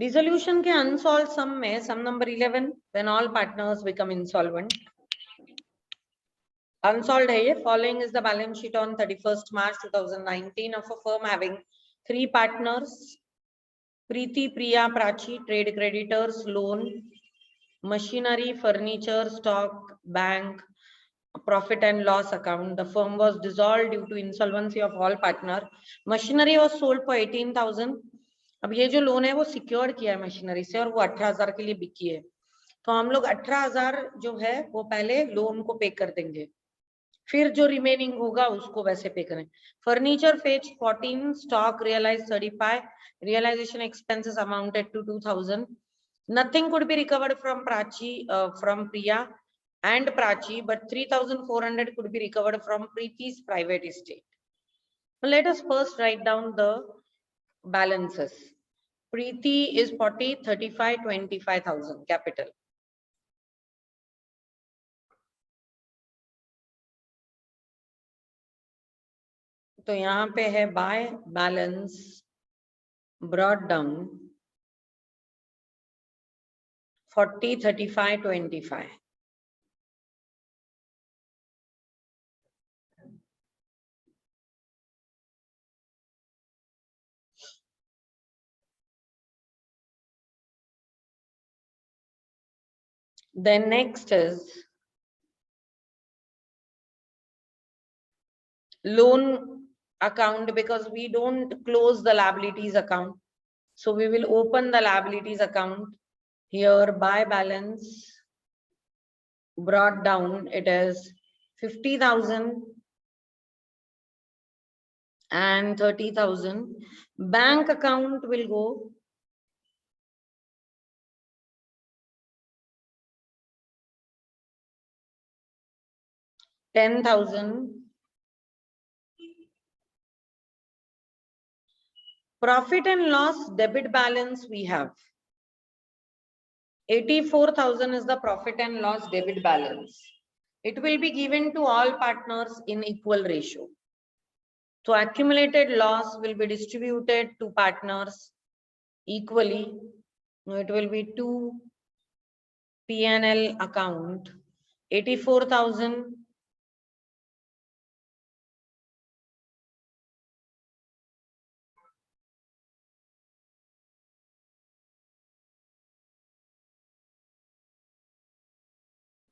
Dissolution के unsolved sum में sum number 11 when all partners become insolvent. Unsolved है ये. Following is the balance sheet on 31st March 2019 of a firm having 3 partners. Preeti, Priya, Prachi, trade creditors, loan, machinery, furniture, stock, bank, profit and loss account. The firm was dissolved due to insolvency of all partner. Machinery was sold for 18,000. अब ये जो loan है वो secure किया है machinery से और वो 18,000 के लिए बिकी है. तो हम लोग 18,000 जो है वो पहले लोन को पे कर देंगे, फिर जो रिमेनिंग होगा उसको वैसे पे करें. Furniture fetch 14, stock realise 35, realisation expenses amounted to 2,000. Nothing could be recovered from Prachi, from Priya and Prachi, but 3,400 could be recovered from Preeti's private estate. Let us first write down the balances. Preeti is 40, 35, 25,000 capital. तो यहाँ पे है by balance brought down 40, 35, 25. Then next is loan account, because we don't close the liabilities account. So we will open the liabilities account here. By balance brought down, it is 50,000 and 30,000. Bank account will go 10,000. Profit and loss debit balance we have 84,000 is the profit and loss debit balance. It will be given to all partners in equal ratio. So accumulated loss will be distributed to partners equally. It will be to P&L account 84,000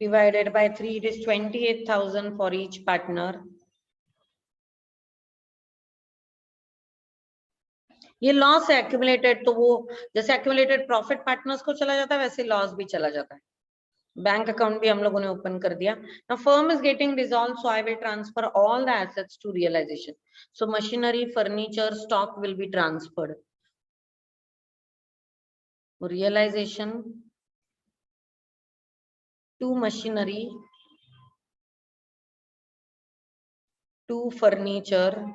divided by 3, it is 28,000 for each partner. ये loss है accumulated, तो वो जैसे accumulated profit partners को चला जाता है वैसे लॉस भी चला जाता है. बैंक अकाउंट भी हम लोगों ने ओपन कर दिया. Now firm is getting dissolved, so I will transfer all the assets to realization. So machinery, furniture, stock will be transferred. Realization to machinery, to furniture,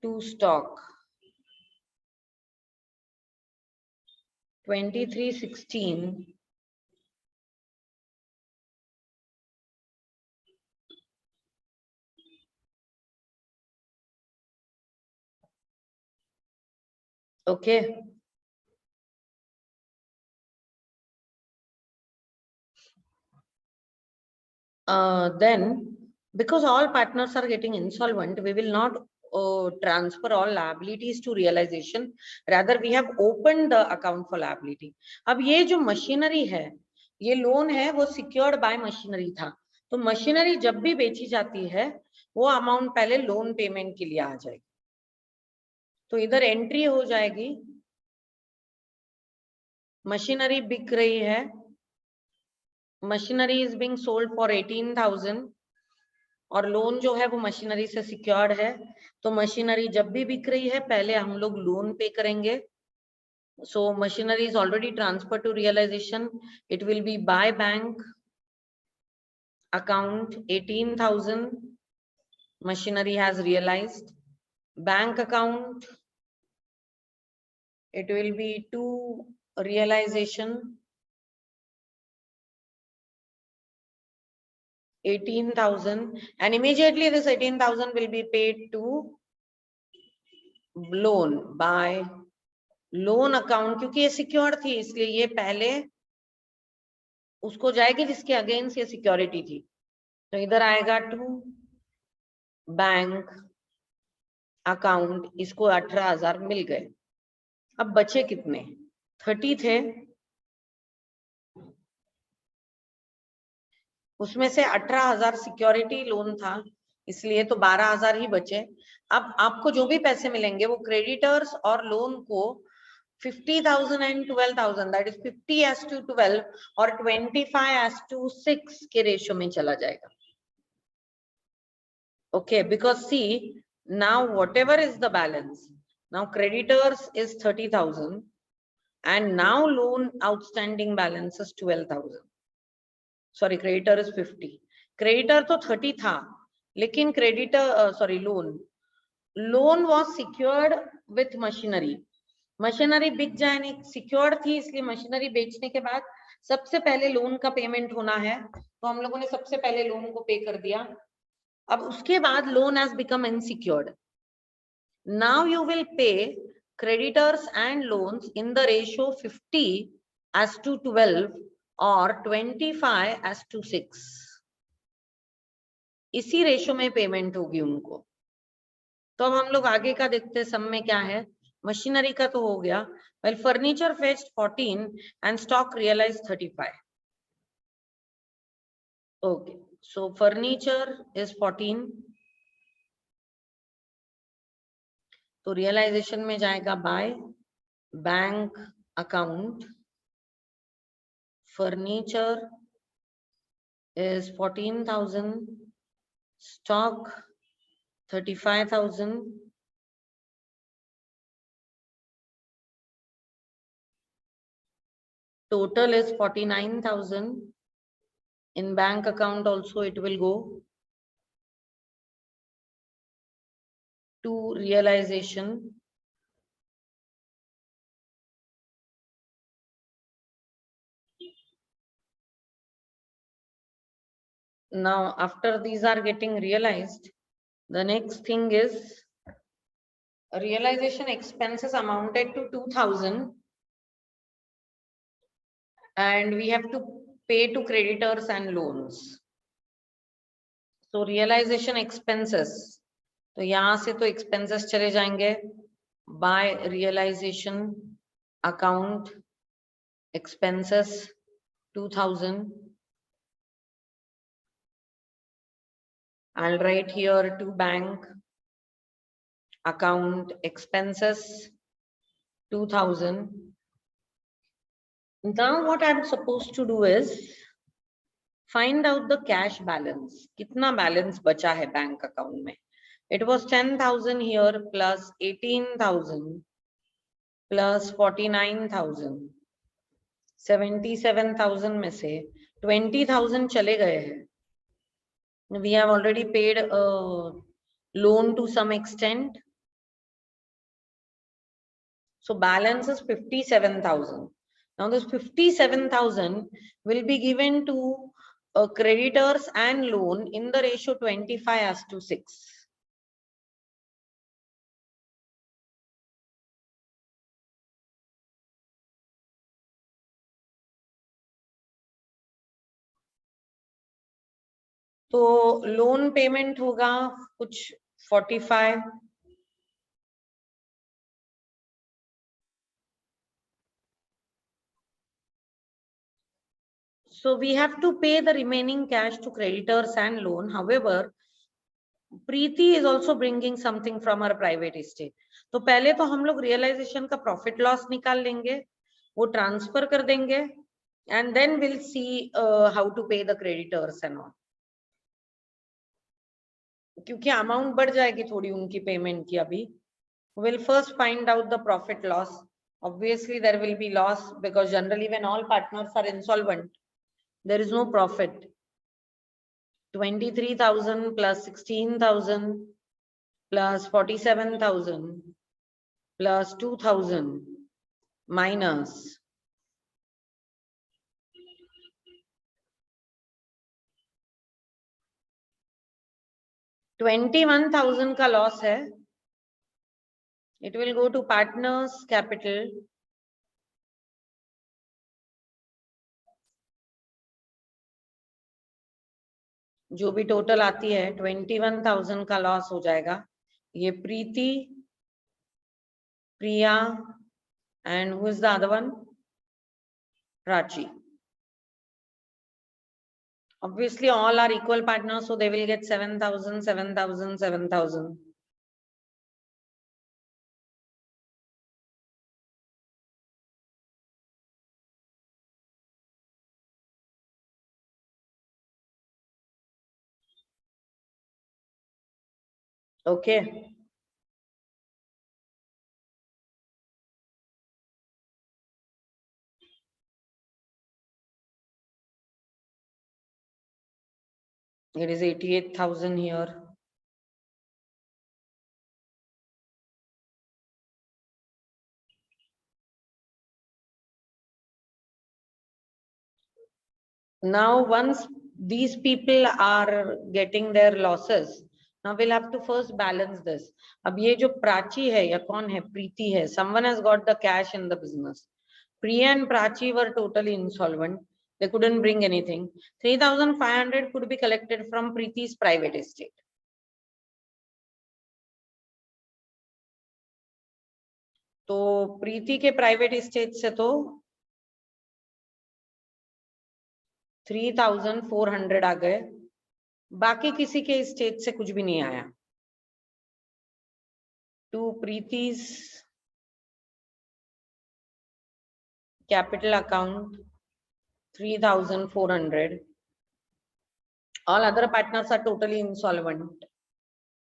to stock. 2316 okay. Then because all partners are getting insolvent, we will not transfer all liabilities to realization. Rather we have opened the account for liability. अब ये जो machinery है, ये loan है, वो secured by machinery था. तो machinery जब भी बेची जाती है वो अमाउंट पहले लोन पेमेंट के लिए आ जाएगी. तो इधर एंट्री हो जाएगी, मशीनरी बिक रही है, machinery is being sold for 18,000 और लोन जो है वो मशीनरी से सिक्योर्ड है. तो मशीनरी जब भी बिक रही है पहले हम लोग लोन पे करेंगे. So machinery is already transferred to realization. It will be by bank account 18,000. Machinery has realized. Bank account, it will be to realization 18,000, and immediately this 18,000 will be paid to loan by loan account, क्योंकि ये secure थी इसलिए ये पहले उसको जाएगी जिसके against ये सिक्योरिटी थी। तो इधर आएगा टू बैंक अकाउंट, इसको 18,000 मिल गए। अब बचे कितने? 30 थे, उसमें से 18,000 सिक्योरिटी लोन था, इसलिए तो 12,000 ही बचे। अब आपको जो भी पैसे मिलेंगे वो क्रेडिटर्स और लोन को 50,000 and 12,000, दैट इज 50:12 और 25:6 के रेशियो में चला जाएगा। Okay, because see, now whatever is the balance, now creditors is 30,000 and now loan outstanding balance is 12,000. Sorry, creditor is 50. Creditor तो 30 था, लेकिन creditor loan was secured with machinery. Machinery बिक जाए नहीं, सिक्योर्ड थी, इसलिए मशीनरी बेचने के बाद सबसे पहले लोन का पेमेंट होना है, तो हम लोगों ने सबसे पहले लोन को पे कर दिया। अब उसके बाद loan has become insecured. Now you will pay creditors and loans in the ratio 50:12 और 25:6। इसी रेशियो में पेमेंट होगी उनको। तो अब हम लोग आगे का देखते हैं, सम में क्या है। मशीनरी का तो हो गया। Well, furniture fetched 14 and stock realise 35। Okay, so furniture is 14, तो रियलाइजेशन में जाएगा by bank account. Furniture is 14,000, stock 35,000, total is 49,000. In bank account also it will go to realization. Now after these are getting realized, the next thing is realization expenses amounted to 2,000 and we have to pay to creditors and loans. So realization expenses, तो यहां से तो expenses चले जाएंगे by realization account expenses 2,000. I'll write here to bank account expenses 2,000. Now what I'm supposed to do is find out the cash balance. कितना balance बचा है bank account में? It was 10,000 here plus 18,000 plus 49,000. 77,000 में से 20,000 चले गए हैं. We have already paid a loan to some extent. So balance is 57,000. Now this 57,000 will be given to creditors and loan in the ratio 25:6. तो loan payment होगा कुछ 45, so we have to pay the remaining cash to creditors and loan. However, Preeti is also bringing something from her private estate. तो पहले तो हम लोग realisation का profit loss निकाल लेंगे, वो ट्रांसफर कर देंगे and then we'll see how to pay the creditors and all. क्योंकि अमाउंट बढ़ जाएगी थोड़ी उनकी पेमेंट की अभी. We'll first find out the profit loss. Obviously there will be loss because generally when all partners are insolvent, there is no profit. 23,000 plus 16,000 plus 47,000 plus 2,000 minus 21,000 का loss है. It will go to partners capital. जो भी total आती है 21,000 का loss हो जाएगा. ये प्रीति, प्रिया, and who is the other one? Prachi. Obviously all are equal partners, so they will get 7,000, 7,000, 7,000. Okay. It is 88,000 here. Now, once these people are getting their losses, now we'll have to first balance this. अब ये जो प्राची है या कौन है? प्रीति है. Someone has got the cash in the business. Priya and Prachi were totally insolvent. They couldn't bring anything. 3,500 could be collected from Preeti's private estate. तो प्रीति के प्राइवेट एस्टेट से तो 3,400 आ गए. बाकी किसी के एस्टेट से कुछ भी नहीं आया. To Preeti's capital account 3,400. All other partners are totally insolvent.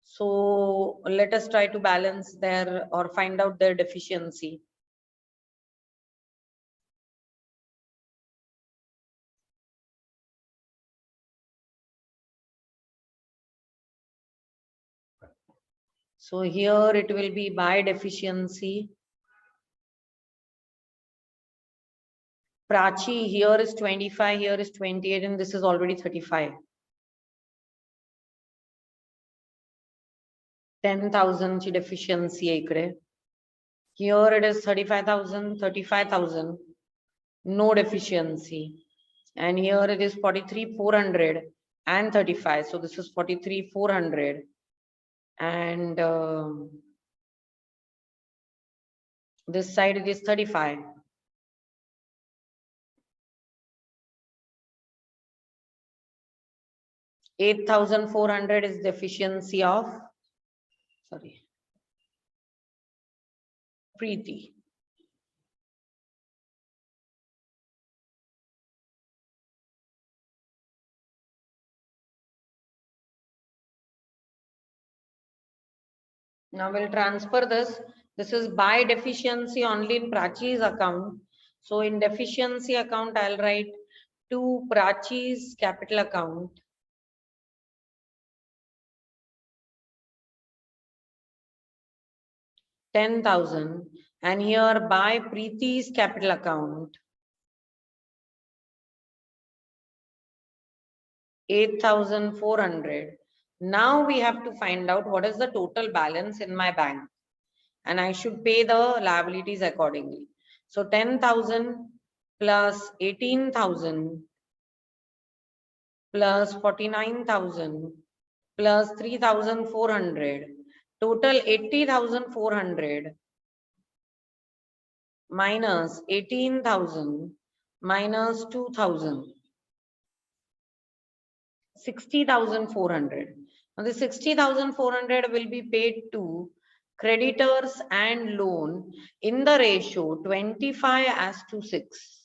So let us try to balance their or find out their deficiency. So here it will be by deficiency. Prachi here is 25, here is 28, and this is already 35. 10,000 ची deficiency आहे इकडे. Here it is 35,000, 35,000, no deficiency. And here it is 43,400 and 35. So this is 43,400 and this side it is 35. $8,400 is deficiency of, sorry, Preeti. Now we'll transfer this. This is by deficiency only in Prachi's account. So in deficiency account, I'll write to Prachi's capital account. $10,000, and here by Preeti's capital account 8,400. Now we have to find out what is the total balance in my bank, and I should pay the liabilities accordingly. So 10,000 plus 18,000 plus 49,000 plus 3,400, total 80,400 minus 18,000 minus 2,000, 60,400. Now the 60,400 will be paid to creditors and loan in the ratio 25:6.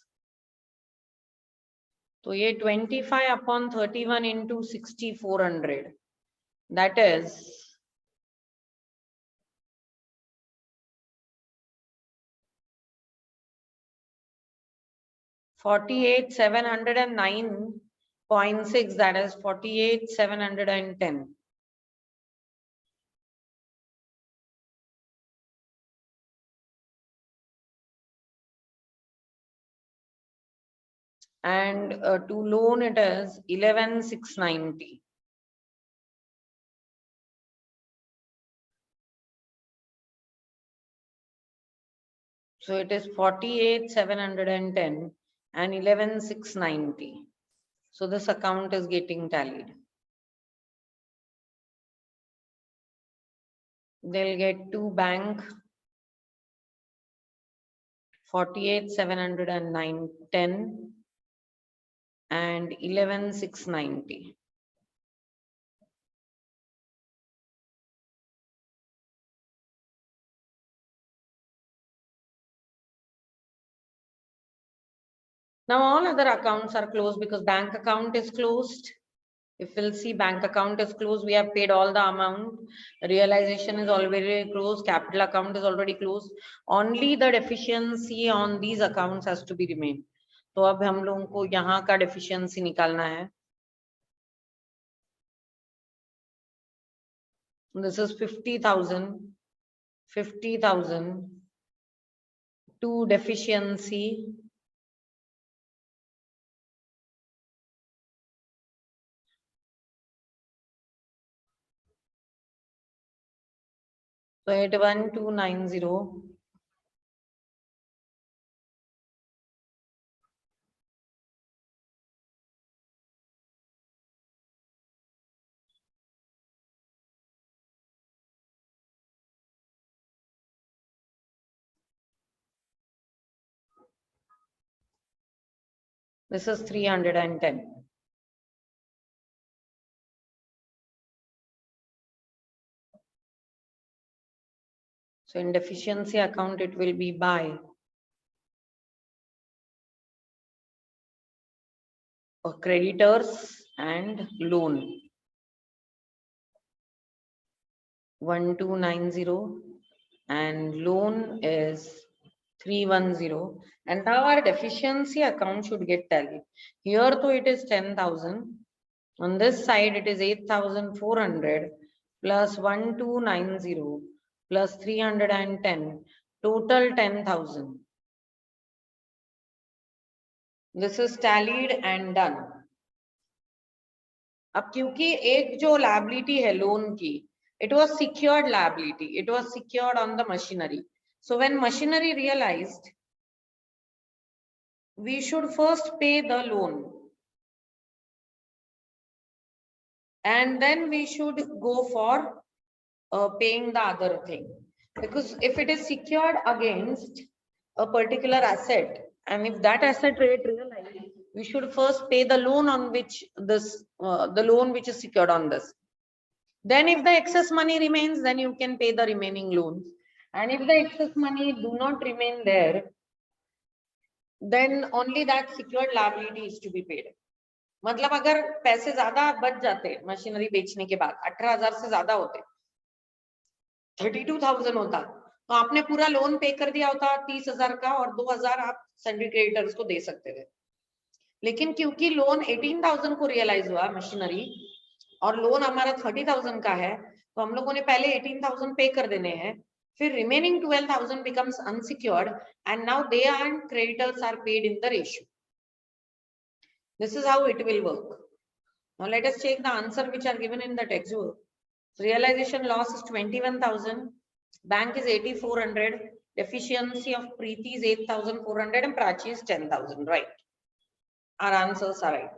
So ये 25/31 into 60,400, that is 48,709.6, that is 48,710. And to loan it is 11,690. So it is 48,710 and 11,690. So this account is getting tallied. They'll get to bank 48,710 and 11,690. Now all other accounts are closed because bank account is closed. If we'll see bank account is closed, we have paid all the amount. Realization is already closed. Capital account is already closed. Only the deficiency on these accounts has to be remain. तो अब हम लोगों को यहाँ का deficiency निकालना है. This is 50,000. 50,000 to deficiency. So 81290. This is 310. So in deficiency account, it will be by creditors and loan. 1290 and loan is 310. And now our deficiency account should get tallied. Here though it is 10,000. On this side it is 8,400 plus 1290 plus 310. Total 10,000. This is tallied and done. अब क्योंकि एक जो liability है loan की, it was secured liability. It was secured on the machinery. So when machinery realized, we should first pay the loan. And then we should go for paying the other thing. Because if it is secured against a particular asset, and if that asset rate realized, we should first pay the loan on which this, the loan which is secured on this. Then if the excess money remains, then you can pay the remaining loans. And if the excess money do not remain there, then only that secured liability is to be paid. मतलब अगर पैसे ज्यादा बच जाते machinery बेचने के बाद 18,000 से ज्यादा होते, 32,000 होता, तो आपने पूरा लोन पे कर दिया होता 30,000 का और 2,000 आप सैंडरी क्रेडिटर्स को दे सकते थे. लेकिन क्योंकि लोन 18,000 को रियलाइज हुआ मशीनरी और लोन हमारा 30,000 का है, तो हम लोगों ने पहले 18,000 पे कर देने हैं, फिर remaining 12,000 becomes unsecured and now they and creditors are paid in the ratio. This is how it will work. Now let us check the answer which are given in the textbook. Realization loss is 21,000. Bank is 8,400. Deficiency of Preeti is 8,400 and Prachi is 10,000. Right. Our answers are right.